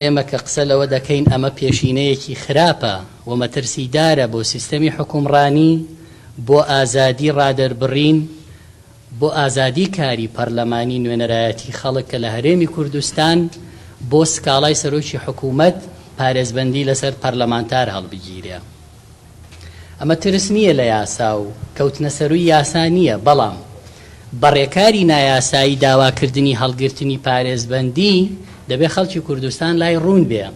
ئێمە کە قسە لەوە دەکەین ئەمە پێشینەیەکی خراپە و مەترسیدارە بۆ سیستەمی حکومڕانی، بۆ ئازادی ڕادەربڕین، بۆ ئازادی کاری پەرلەمانی نوێنەرایەتی خەڵک کە لە هەرێمی کوردستان بۆ سکاڵای سەرۆکی حکوومەت پارێزبەندی لەسەر پەرلەمانتار هەڵبگیرێ. ئەمە ترس نییە لە یاسا و کەوتنە سەرووی یاسا نییە، بەڵام بەڕێکاری نایاسایی داواکردنی هەڵگرتنی پارێزبەندی دەبێ خەڵکی کوردستان لای ڕوون بێ.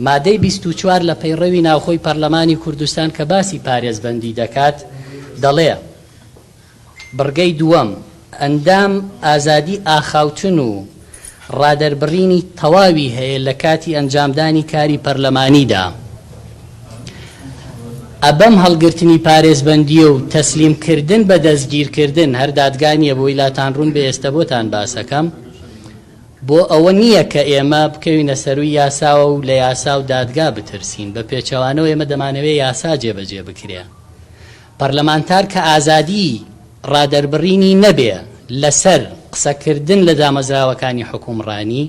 مادەی 24 لە پەیڕەوی ناوخۆی پەرلەمانی کوردستان کە باسی پارێزبەندی دەکات دەڵێ بڕگەی دووەم ئەندام ئازادی ئاخاوتن و ڕادەربڕینی تەواوی هەیە لە کاتی ئەنجامدانی کاری پەرلەمانیدا. ئەبەم هەڵگرتنی پارێزبەندی و تەسلیمکردن بە دەستگیرکردن هەر دادگانیە بۆ ویلاتان ڕوون بێ ئێستا بۆتان باسەکەم، بۆ ئەوە نییە کە ئێمە بکەوینە سەرووی یاساوە و لە یاسا و دادگا بترسین. بە پێچەوانەوە ئێمە دەمانەوێت یاسا جێبەجێ بکرێ. پەرلەمانتار کە ئازادی ڕادەربڕینی نەبێ لەسەر قسەکردن لە دامەزراوەکانی حکومڕانی،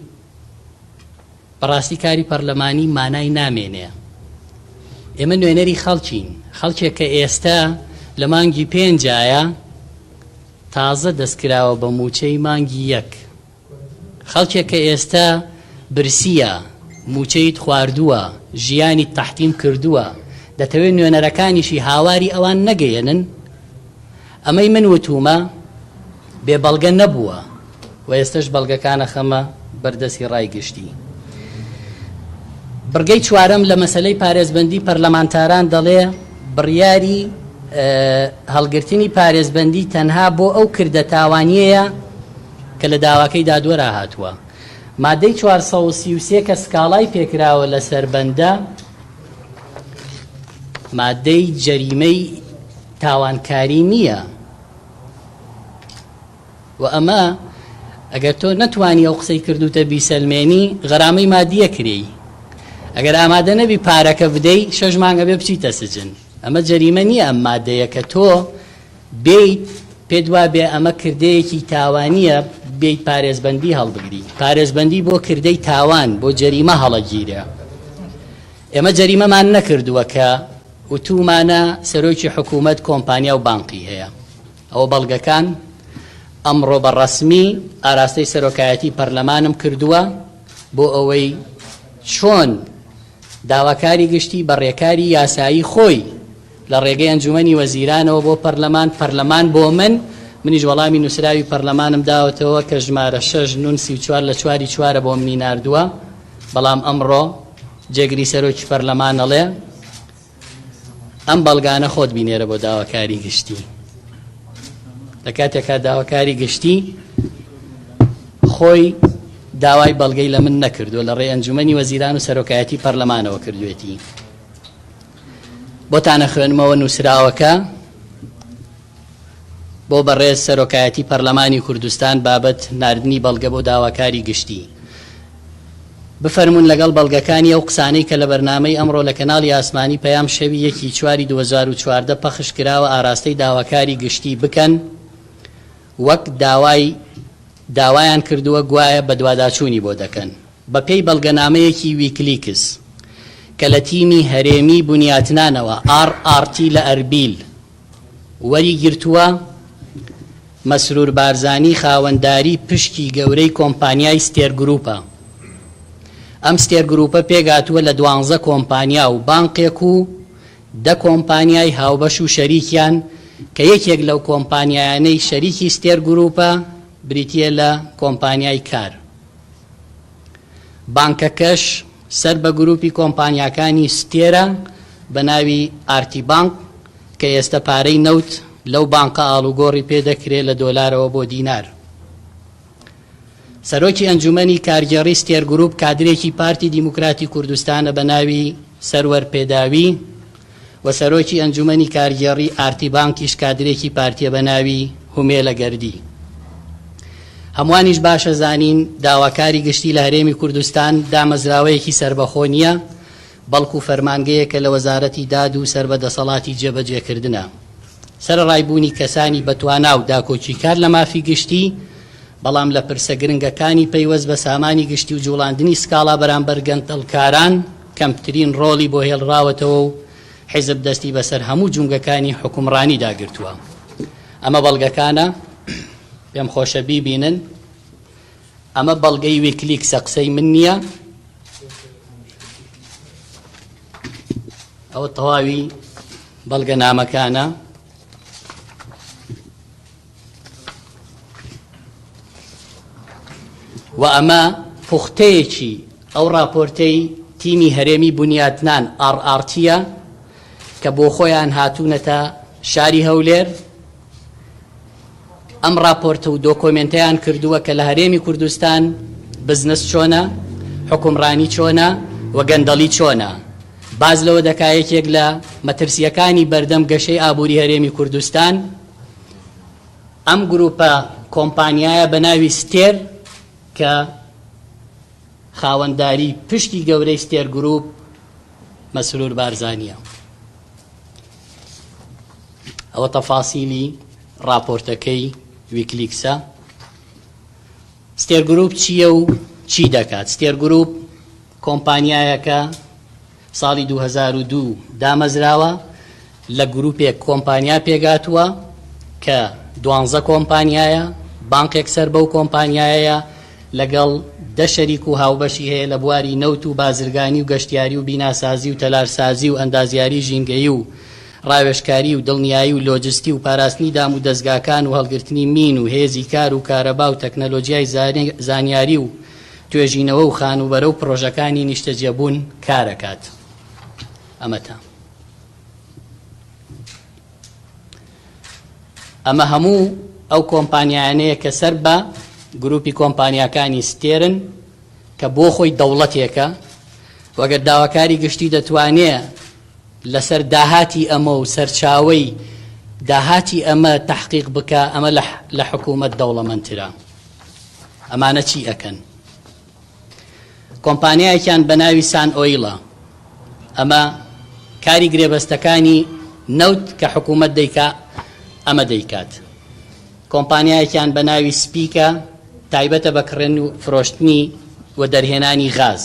بەڕاستی کاری پەرلەمانی مانای نامێنێ. ئێمە نوێنەری خەڵکین، خەڵکێک کە ئێستا لە مانگی 5 تازە دەستکراوە بە موچەی مانگی 1، خەڵکێک کە ئێستا برسیە، موچەیت خواردووە، ژیانی تەحتیم کردووە، دەتەوێت نوێنەرەکانیشی هاواری ئەوان نەگەیەنن. ئەمەی من وتومە بێ بەڵگە نەبووە و ئێستش بەڵگەکانە خەمە بەردەستی ڕایگشتی. بڕگەی چوارەم لە مەسەلەی پارێزبەندی پەرلەمانتاران دەڵێ بڕیاری هەڵگرتنی پارێزبەندی تەنها بۆ ئەو کردە تاوانیەیە کە لە داواکەی دادوەرا هاتووە. مادەی 433 کە سکاڵای پێکراوە لە سەربەندە مادەی جەریمەی تاوانکاری نییە و ئەمە ئەگەر تۆ نەتوانی ئەو قسەی کردوتە بیسەلمێنی غەرامەی مادیە کری. ئەگەر ئامادە نەبی پارەکە بدەی 6 مانگە بێ بچیتە سجن. ئەمە جەریمە نییە، ئەم مادەیە کە تۆ بیت پێت وا بێ ئەمە کردەیەکی تاوانیە بیت پارێزبەندی هەڵبگری. پارێزبەندی بۆ کردەی تاوان بۆ جەریمە هەڵەگیرە. ئێمە جەریمەمان نەکردووە کە وتومانە سەرۆکی حکوومەت کۆمپانیا و بانقی هەیە. ئەوە بەڵگەکان ئەمڕۆ بە ڕەسمی ئاراستەی سەرۆکایەتی پەرلەمانم کردووە بۆ ئەوەی چۆن داواکاری گشتی بە ڕێکاری یاسایی خۆی لە ڕێگەی ئەنجومەنی وەزیرانەوە بۆ پەرلەمان بۆ منیش وەڵامی نووسراوی پەرلەمانم داوەتەوە کە ژمارە 6 نون 34 لە 4/4 بۆ منی ناردووە، بەڵام ئەمڕۆ جێگری سەرۆکی پەرلەمانەڵێ ئەم بەڵگانە خۆت بینێرە بۆ داواکاری گشتی. لە کاتێکا داواکاری گشتی خۆی داوای بەڵگەی لە من نەکردووە، لە ڕێی ئەنجومەنی وەزیران و سەرۆکایەتی پەرلەمانەوە کردوێتی. بۆتانە خوێنمەوە نووسراوەکە بۆ بەڕێز سەرۆکایەتی پەرلەمانی کوردستان بابەت ناردنی بەڵگە بۆ داواکاری گشتی. بفەرمونون لەگەڵ بەڵگەکانی ئەو قسانەی کە لە بەرنامەی ئەمڕۆ لە کەناڵی ئاسمانی پەیام شەوی 1/4/2014 پەخش کراوە ئاراستەی داواکاری گشتی بکەن وەک داوایان کردووە گوایە بە دواداچوونی بۆ دەکەن. بە پێی بەڵگەنامەیەکی ویکلیکس کە لە تیمی هەرێمی بنیاتنانەوە RRT لە ئەربیل وەری گرتووە، مەسرور بارزانی خاوەنداری پشکی گەورەی کۆمپانیای ستێر گروپە. ئەم ستێر گروپە پێگاتووە لە 12 کۆمپانیا و بانقێک و 10 کۆمپانیای هاوبەش و شەریکیان کە یەکێک لەو کۆمپانیایانەی شەریکی ستێر گروپە بریتیە لە کۆمپانیای کار. بانکەکەش سەر بە گروپی کۆمپانیاکانی ستێرە بە ناوی ئارتی بانک کە ئێستا پارەی نەوت لەو بانقە ئاڵوگۆڕی پێدەکرێت لە دۆلارەوە بۆ دینار. سەرۆکی ئەنجومەنی کارگێڕی ستێر گروپ کادرێکی پارتی دیموکراتی کوردستانە بە ناوی سەروەر پێداوی و سەرۆکی ئەنجومەنی کارگێڕی ئارتی بانکیش کادرێکی پارتیە بە ناوی هومێلە گەردی. هەموانیش باشە زانین داواکاری گشتی لە هەرێمی کوردستان دامەزراوەیەکی سربەخۆ نییە، بەڵکو فەرمانگەیەکە لە وەزارەتی داد و سربەدەسەڵاتی جێبەجێکردنە. سەرڕایبوونی کەسانی بەتوانا و داکۆچیکار لە مافی گشتی بەڵام لە پرسە گرنگەکانی پەیوەست بە سامانی گشتی و جوڵاندنی سکاڵا بەرامبەر گەندەڵکاران کەمترین ڕۆڵی بۆ هێڵراوەتەوە و حیزب دەستی بەسەر هەموو جونگەکانی حکومڕانی داگرتووە. ئەمە بەڵگەکانە پێم خۆشە بیبینن. ئەمە بەڵگەی ویکلیکسە، قسەی من نییە. ئەوە تەواوی بەڵگە نامەکانە. و ئەمە پوختەیەکی ئەو راپۆرتەی تیمی هەرێمی بنیاتنان RRTە کە بۆ خۆیان هاتوونەتە شاری هەولێر. ئەم راپۆرتە و دۆکۆمنتەیان کردووە کە لە هەرێمی کوردستان بزنس چۆنە، حکومڕانی چۆنە و گەندەڵی چۆنە. باز لەوە دەکا یەکێک لە مەترسیەکانی بەردەم گەشەی ئابووری هەرێمی کوردستان ئەم گروپە کۆمپانیایە بە ناوی ستێر کە خاوەنداری پشتی گەورەی ستێر گروپ مەسرور بارزانیە. ئەوە تەفاسیلی راپۆرتەکەی ویکلیکسە. ستێر گروپ چییە و چی دەکات؟ ستێر گروپ کۆمپانیایەکە ساڵی 2002 دامەزراوە، لە گروپێک کۆمپانیا پێگاتووە کە 12 کۆمپانیایە، بانکێک سەر بەو کۆمپانیایە لەگەڵ 10 شەریک و هاوبەشی هەیە لە بواری نەوت و بازرگانی و گەشتیاری و بیناسازی و تەلارسازی و ئەندازیاری ژینگەیی و ڕاوێژکاری و دڵنیایی و لۆجستی و پاراستنی دام و دەستگاکان و هەڵگرتنی مین و هێزی کار و کارەبا و تەکنەلۆژیای زانیاری و توێژینەوە و خانوبەرە و پرۆژەکانی نیشتەجێبوون کارەکات. ئەمەتە. ئەمە هەموو ئەو کۆمپانیانەیە کە سەر بە گروپی کۆمپانیاکانی ستێرن کە بۆ خۆی دەوڵەتێکە، وەگەر داواکاری گشتی دەتوانێت لەسەر داهاتی ئەمە و سەرچاوەی داهاتی ئەمە تحقیق بکە، ئەمە لە حکوومەت دەوڵەمەندترە. ئەمانە چی ئەکەن؟ کۆمپانیایەکیان بە ناوی سان ئۆیڵە، ئەمە کاری گرێبەستەکانی نەوت کە حکوومەت دەیکا ئەمە دەیکات. کۆمپانیایەکیان بە ناوی سپیکە، تایبەتە بە کڕێن و فرۆشتنی و دەرهێنانی غاز.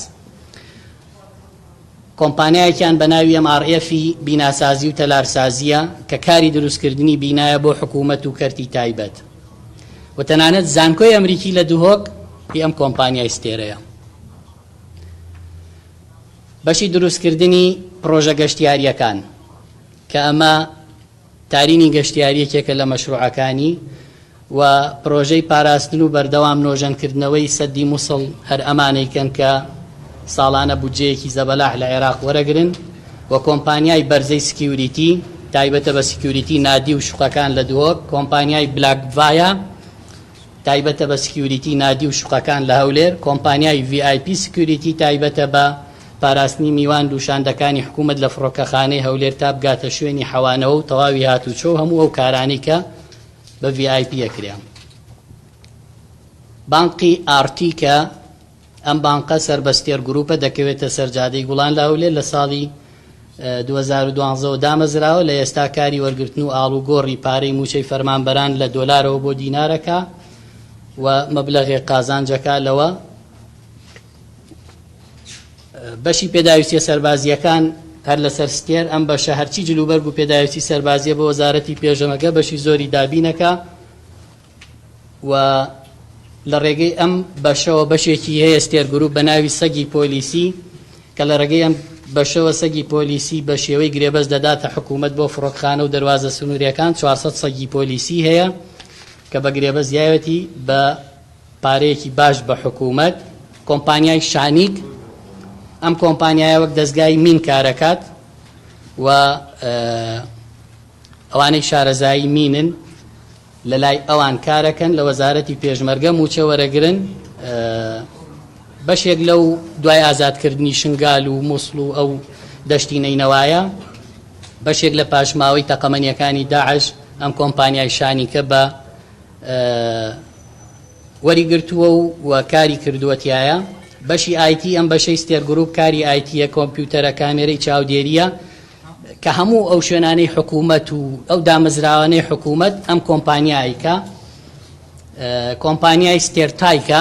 کۆمپانیایەکیان بە ناوی MRF بیناسازی و تەلارسازیە کە کاری دروستکردنی بینایە بۆ حکوومەت و کەرتی تایبەت. و تەنانەت زانکۆی ئەمریکی لە دوهۆک هی ئەم کۆمپانیای ستێرەیە. بەشی دروستکردنی پرۆژە گەشتیاریەکان کە ئەمە تارینی گەشتیاریەکێکە لە مەشروعەکانی و پرۆژەی پاراستن و بەردەوام نۆژەنکردنەوەی سەدی مووسڵ هەر ئەمانەیکەن کە ساڵانە بودجەیەکی زەبەلاح لە عێراق وەرەگرن. و کۆمپانیای بەرزەی سکیوریتی، تایبەتە بە سکیوریتی نادی و شوقەکان لە دووەک. کۆمپانیای بلاکڤایە، تایبەتە بە سکیوریتی نادی و شوقەکان لە هەولێر. کۆمپانیای VIP سکیوریتی، تایبەتە بە پاراستنی میوان دووشاندەکانی حکوومەت لە فڕۆکەخانەی هەولێر تا بگاتە شوێنی حەوانەوە و تەواوی هاتوچۆ هەموو ئەو کارانەی کە بە VIP یەکرێن. بانقی ئارتی کە ئەم بانقە سەر بە ستێر گروپە دەکەوێتە سەرجادەی گوڵان لە هەولێر لە ساڵی 2012 دامەزراوە، لە ئێستا کاری وەرگرتن و ئاڵوگۆڕی پارەی موچەی فەرمانبەران لە دۆلارەوە بۆ دینارەکە و مەبلەغی قازانجەکە لەوە. بەشی پێداویستیە سەربازیەکان هەر لەسەر ستێر، ئەم بەشە هەرچی جلوبەرگ و پێداویستی سەربازیە بە وەزارەتی پێشەمەکە بەشی زۆری دابینەکە و لە ڕێگەی ئەم بەشەوە بەشێکی هەیە ستێر گروپ بە ناوی سەگی پۆلیسی کە لە ڕێگەی ئەم بەشەوە سەگی پۆلیسی بە شێوەی گرێبەست دەداتە حکوومەت بۆ فڕۆکخانە و دەواازە سنووریەکان. 400 سەگی پۆلیسی هەیە کە بە گرێبەست یاوەتی بە پارەیەکی باش بە حکوومەت. کۆمپانیای شانیک، ئەم کۆمپانیایە وەک دەستگای مین کارەکات و ئەوانەی شارەزایی مینن لە لای ئەوان کارەکەن، لە وەزارەتی پێشمەرگە موچە وەرەگرن. بەشێک لەو دوای ئازادکردنی شنگال و مووسڵ و ئەو دەشتی نەینەوایە، بەشێک لە پاشماوەی تەقەمەنیەکانی داعش ئەم کۆمپانیای شانیکە بە وەریگرتووە و کاری کردووەتیایە. بەشی آیتی ئەم بەشەی ستێر گروپ کاری آیتیە، کۆمپیوتەرە، کامێرەی چاودێریە کە هەموو ئەو شوێنانەی حکوومەت و ئەو دامەزراوانەی حکوومەت ئەم کۆمپانیایکە. کۆمپانیای ستێرتایکە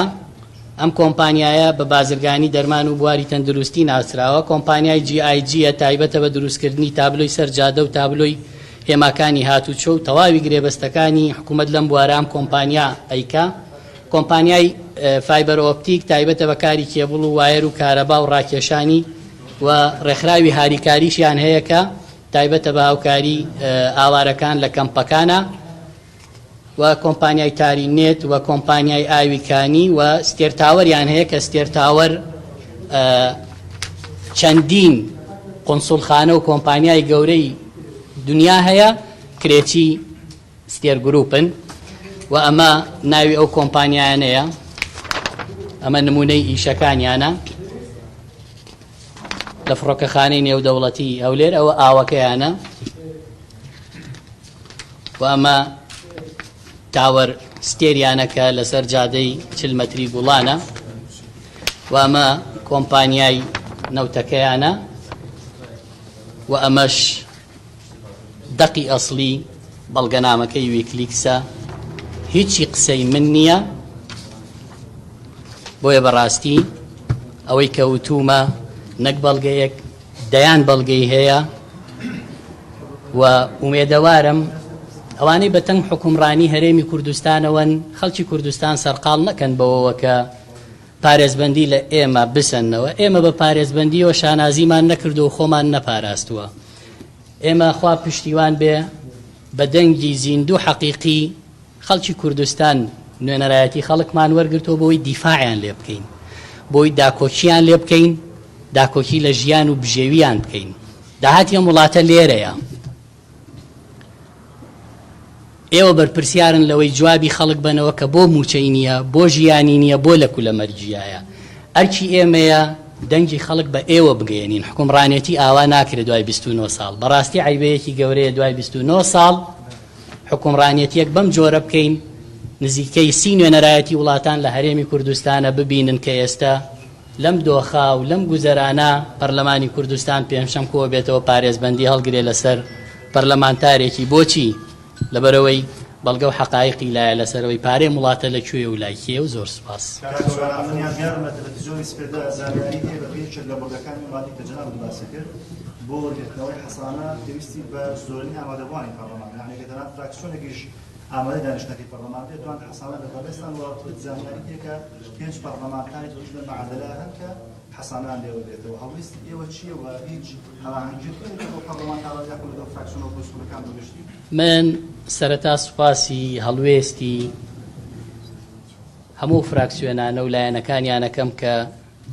ئەم کۆمپانیایە بە بازرگانی دەرمان و بواری تەندروستی ناسراوە کۆمپانیای GIG تایبەتە بە دروستکردنی تابلۆی سەرجادە و تابلۆی هێماکانی هاتوچۆ و تەواوی گرێبەستەکانی حکوومەت لەم بوارام کۆمپانیا ئەیکا کۆمپانیای فایبەر ئۆپتیک تایبەتە بە کاری کێبڵ و وایر و کارەبا و ڕاکێشانی و ڕێکخراوی هاریکاریشیان هەیە کە تایبەتە بە هاوکاری ئاوارەکان لە کەمپەکانە و کۆمپانیای تارینێت و کۆمپانیای ئاویکانی و ستێرتاوەریان هەیە کە ستێرتاوەر چەندین قۆنسوڵخانە و کۆمپانیای گەورەی دنیا هەیە کرێکی ستێر گروپن و ئەمە ناوی ئەو کۆمپانیایانەیە ئەمە نمونەی ئیشەکانیانە لە فڕۆکەخانەی نێودەوڵەتی هەولێر ئەوە ئاوەکەیانە و ئەمە تاوەر ستێریانەکە لەسەر جادەی 40 مەتری گوڵانە و ئەمە کۆمپانیای نەوتەکەیانە و ئەمەش دەقی ئەسلی بەڵگەنامەکەی ویکلیکسە هیچی قسەی من نییە بۆیە بەڕاستی ئەوەی کەوتومە نەک بەڵگەیەک دەیان بەڵگەی هەیە و ئومێدەوارم ئەوانەی بەتەنگ حکومڕانی هەرێمی کوردستانەوەن خەڵکی کوردستان سەرقاڵ نەکەن بەوەوە کە پارێزبەندی لە ئێمە بسەنەوە ئێمە بە پارێزبەندیەوە شانازیمان نەکردو و خۆمان نەپاراستووە ئێمە خوا پشتیوان بێ بە دەنگی زیندوو حەقیقی خەڵکی کوردستان نوێنەرایەتی خەڵکمان وەرگرتەوە بۆی دیفاعیان لێ بکەین بۆی داکۆکییان لێ بکەین داکۆکی لە ژیان و بژێویان بکەین داهاتی ئەم وڵاتە لێرەیە ئێوە بەرپرسیارن لەوەی جوابی خەڵک بنەوە کە بۆ موچەی نییە بۆ ژیانی نییە بۆ لە کولەمەرجیایە ئەرکی ئێمەیە دەنگی خەڵک بە ئێوە بگەێنین حکومڕانێتی ئاوا ناکرێت دوای 29 ساڵ بەڕاستی عیبەیەکی گەورەیە دوای 29 ساڵ حکومڕانێتیەک بەم جۆرە بکەین نزیکەی 30 نوێنەرایەتی وڵاتان لە هەرێمی کوردستانە ببینن کە ئێستا لەم دۆخا و لەم گوزەرانە پەرلەمانی کوردستان پێنجشەم کۆ بێتەوە پارێزبەندی هەڵگرێ لەسەر پەرلەمانتارێکی بۆچی لەبەرەوەی بەڵگە و حەقایقی لایە لەسەرەوەی پارەی وڵاتە لەکوێ و لایکیە و زۆر سوپاس بۆ گرتنەوەی حەسانە پێویستی بە زۆرینی ئامادەبوانی پەرلەمان یعنی کە تەنانەت فراکسیۆنێکیش ئامادە دانیشتنەکەی پەرلەمان بێت دوان حەسانە لە بەڕێستان وڵاتەوە زانیاری هەیە کە 5 پەرلەمانتاری توش لە مەعادلە هەن کە حەسانان لێوە بێتەوە هەڵویست ئێوە چییە و هیچ هەڵاهەنگیرکردێک بۆ پەرلەمانتاڕە یاخود لەگەڵ فراکسیۆنە و گوسڵەکان بگەشتی من سەرەتا سوپاسی هەڵوێستی هەموو فراکسیۆنانە و لایەنەکانیانەکەم کە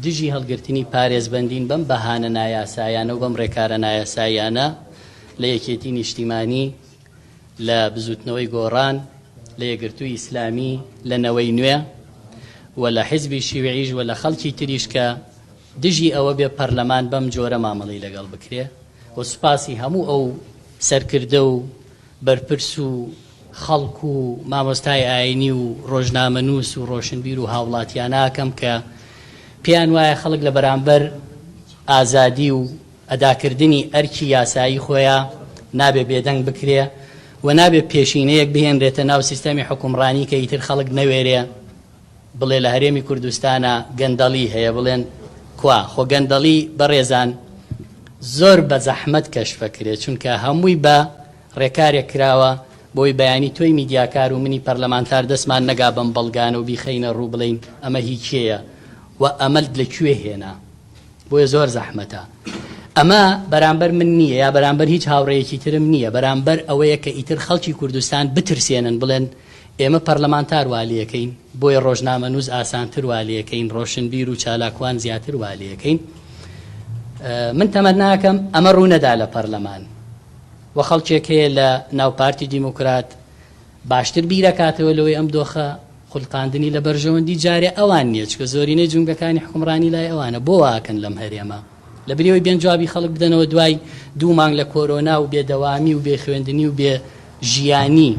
دژی هەڵگرتنی پارێزبەندین بەم بەهانە نایاسایانە و بەم ڕێکارە نایاسایانە لە یەکێتی نیشتیمانی لە بزوتنەوەی گۆڕان لە یەکگرتووی ئیسلامی لە نەوەی نوێ و لە حیزبی شیوعیش و لە خەڵکی تریش کە دژی ئەوە بێ پەرلەمان بەم جۆرە مامەڵی لەگەڵ بکرێ و سوپاسی هەموو ئەو سەرکردە و بەرپرس و خەڵک و مامۆستای ئاینی و ڕۆژنامەنووس و ڕۆشنبیر و هاوڵاتیاناکەم کە پێیان وایە خەڵک لە بەرامبەر ئازادی و ئەداکردنی ئەرکی یاسایی خۆیان نابێ بێدەنگ بکرێ و نابێ پێشینەیەک بهێنرێتە ناو سیستەمی حکومڕانی کە ئیتر خەڵک نەوێرێ بڵێ لە هەرێمی کوردستانە گەندەڵی هەیە بڵێن کوا خۆ گەندەڵی بەڕێزان زۆر بە زەحمەت کەشفەکرێت چونکە هەمووی بە ڕێکارێک کراوە بۆی بەیانی تۆی میدیاکار و منی پەرلەمانتار دەستمان نەگا بەم بەڵگانە و بیخەینە ڕوو بڵین ئەمە هیچیەیە و ئەمەد لەکوێ هێنا بۆیە زۆر زەحمەتە ئەمە بەرامبەر من نییە یا بەرامبەر هیچ هاوڕێیەکی ترم نییە بەرامبەر ئەوەیە کە ئیتر خەڵکی کوردستان بترسێنن بڵێن ئێمە پەرلەمانتار والیەکەین بۆیە ڕۆژنامەنووس ئاسانتر والیەکەین ڕۆشنبیر و چالاکوان زیاتر والیەکەین من تەمەناکەم ئەمە ڕوونەدا لە پەرلەمان و خەڵکێک هەیە لە ناوپارتی دیموکرات باشتر بیرەکاتەوە لەوەی ئەم دۆخە خوڵقاندنی لە بەرژەوەندی جارێ ئەوان نییە چکە زۆرینەی جونگەکانی حکومڕانی لای ئەوانە بۆ واکەن لەم هەرێمە لە بریەوەی بێن جوابی خەڵک بدەنەوە دوای 2 مانگ لە کۆرۆنا و بێدەوامی و بێ خوێندنی و بێ ژیانی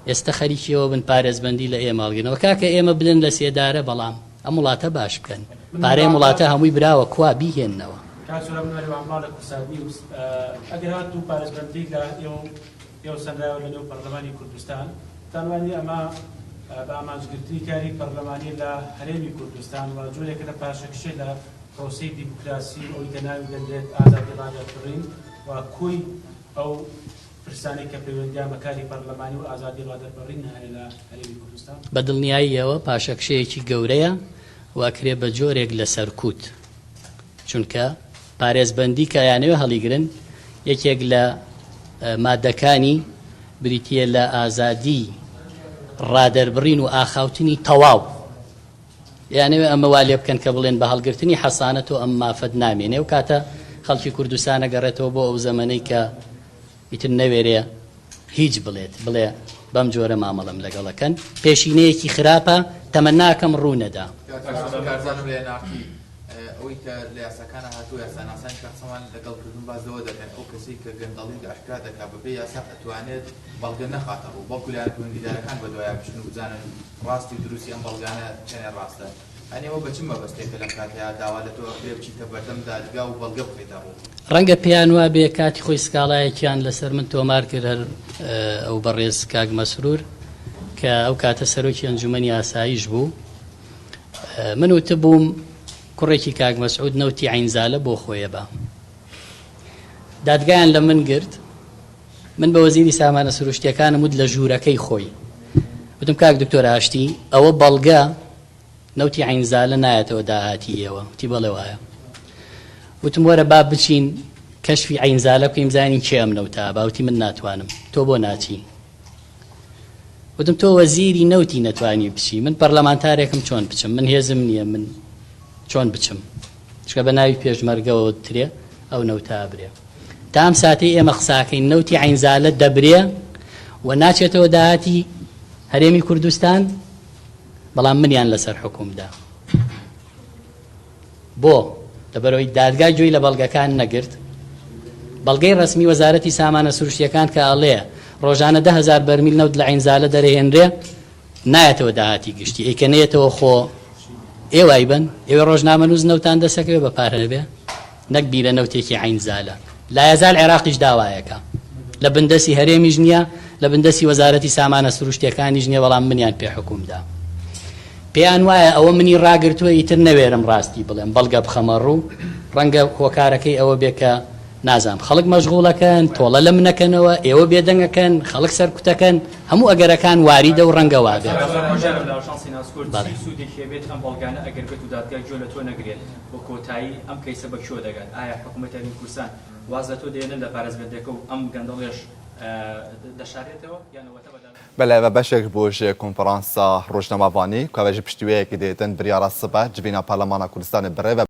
ئێستا خەریکیەوە بن پارێزبەندی لە ئێمەڵگەنەوە کاکە ئێمە بدەن لە سێدارە بەڵام ئەم وڵاتە باش بکەن پارەی وڵاتە هەمووی براوە کوا بیهێننەوە ئەگەر هات و پارێزبەندی لە ئێوە سەرراوە لە نێو پەرلەمانی کوردستان تانوانی ئەمە بە ئامانجگرتنی کاری پەرلەمانی لە هەرێمی کوردستان و جۆرێکە لە پاشەکشێ لە پرۆسەی دیموکراسی ئەوی کە ناوی دەدرێت ئازادی ڕادەربڕین و کۆی ئەو پرسانی کە پەیوەندیان بە کاری پەرلەمانی و ئازادی ڕادەربڕین هەیە لە هەرێمی کوردستان. بە دڵنیاییەوە پاشەکشەیەکی گەورەیە واکرێ بە جۆرێک لە سەرکوت، چونکە پارێزبەندی کە یانەوێ هەڵیگرن یەکێک لە مادەکانی بریتیە لە ئازادی ڕادەربڕین و ئاخاوتنی تەواو، یانەوێ ئەمە وا لێ بکەن کە بڵێن بە هەڵگرتنی حەسانەت و ئەم مافەت نامێنێ و کاتە خەڵکی کوردستانە گەڕێتەوە بۆ ئەو زەمانەی کە ئیتر نەوێرێ هیچ بڵێ بەم جۆرە مامەڵەم لەگەڵەکەن. پێشینەیەکی خراپە، تەمەناکەم ڕوونەدا. ئەوەی کە لە یاساکانە هاتوو یاساناسانی شخصەوان لەگەڵکردن بازەوە دەکەن ئەو کەسی کە گەندەڵی ئاشکرا دەکات بەبێ یاسا ئەتوانێت بەڵگە نەخاتە ڕوو بەڵکو لایەنگیدارەکان بە دوایە بچن و بزانن ڕاستی دروستی ئەم بەڵگانە چێنێ ڕاستە. ئەنێەوە بەچم مەبەستێکە لەم کاتەیە داوا لە تۆ بێ بچیتە بەردەم دادگا و بەڵگە بخەیتە ڕوو. ڕەنگە پێیان وا بێ کاتی خۆی سکاڵایەکیان لەسەر من تۆمار کرد هەر ئەو بەڕێز کاک مەسرور کە ئەو کاتە سەرۆکی ئەنجومەنی ئاساییش بوو. من وتە بووم کوڕێکی کاک مەسعود نەوتی عینزالە بۆ خۆیە بە دادگایان لە من گرت. من بە وەزیری سامانە سروشتیەکانم وت لە ژوورەکەی خۆی وتم کاک دکتۆر ئاشتی ئەوە بەڵگە نەوتی عینزالە نایەتەوە داهاتی ئێوە. وتی بەڵێ وایە. وتم وەرە با بچین کەشفی عینزالە بکەین بزانین کێ ئەم نەوتە. باوتی من ناتوانم. تۆ بۆ ناچی؟ وتم تۆ وەزیری نەوتی نەتوانی بچی، من پەرلەمانتارێکم چۆن بچم؟ من هێزم نییە، من چۆن بچم؟ چکە بە ناوی پێشمەرگەوە ترێ ئەو نەوتە برێ. تا ئەم ساتەی ئێمە قساکەین نەوتی عینزالە دەبرێ و ناچێتەوە داهاتی هەرێمی کوردستان، بەڵام منیان لەسەر حکومدا. بۆ لەبەرەوەی دادگای گوێی لە بەڵگەکان نەگرت. بەڵگەی ڕسمی وەزارەتی سامانە سروشتیەکان کە ئەڵێ ڕۆژانە 10,000 بەرمیل نەوت لە عینزالە دەرەهێنرێ، نایەتەوە داهاتی گشتی. ئەیکەنێتەوە خۆ ئێوای بن، ئێوە ڕۆژنامە نووس نەوتان دەسەکەوێ بە پارە بێ، نەک بیرە نەوتێکی عینزالە. لایەزال عێراقیش داوایەکە، لە بندەسی هەرێمیش نییە، لە بندەسی وەزارەتی سامانە سروشتیەکانیش نییە، بەڵام منیان پێ حکومدا. پێیان وایە ئەوە منی ڕاگرتووە ئیتر نەوێرم ڕاستی بڵێم، بەڵگە بخەمە ڕوو، ڕەنگە هۆکارەکەی ئەوە بێ کە نازام خەڵک مەشغوڵەکەن، تۆڵە لەم نەکەنەوە، ئێوە بێدەنگەکەن، خەڵک سەرکوتەکەن، هەموو ئەگەرەکان واریدە و ڕەنگە وابێت. سوودێکی بێت ئەم بەڵگانە ئەگەر بێت و دادگای گوێ لە تۆ نەگرێت بۆ کۆتایی ئەم کەیسە بە کێوە دەگات؟ ئایا حکوومەت هەرێمی کوردستان واز لە تۆ دێنن لە پارێزبەندەکە و ئەم گەندەڵێش دەشارێتەوە یانەوەتە بەدات؟ بەڵێ بە بەشێک بۆژ کۆنفەرانسا ڕۆژنەماوانی کابێژ پشتیوەیەکی دێتن بریارە سبە جبینە پارلەمانە کوردستانی بڕێ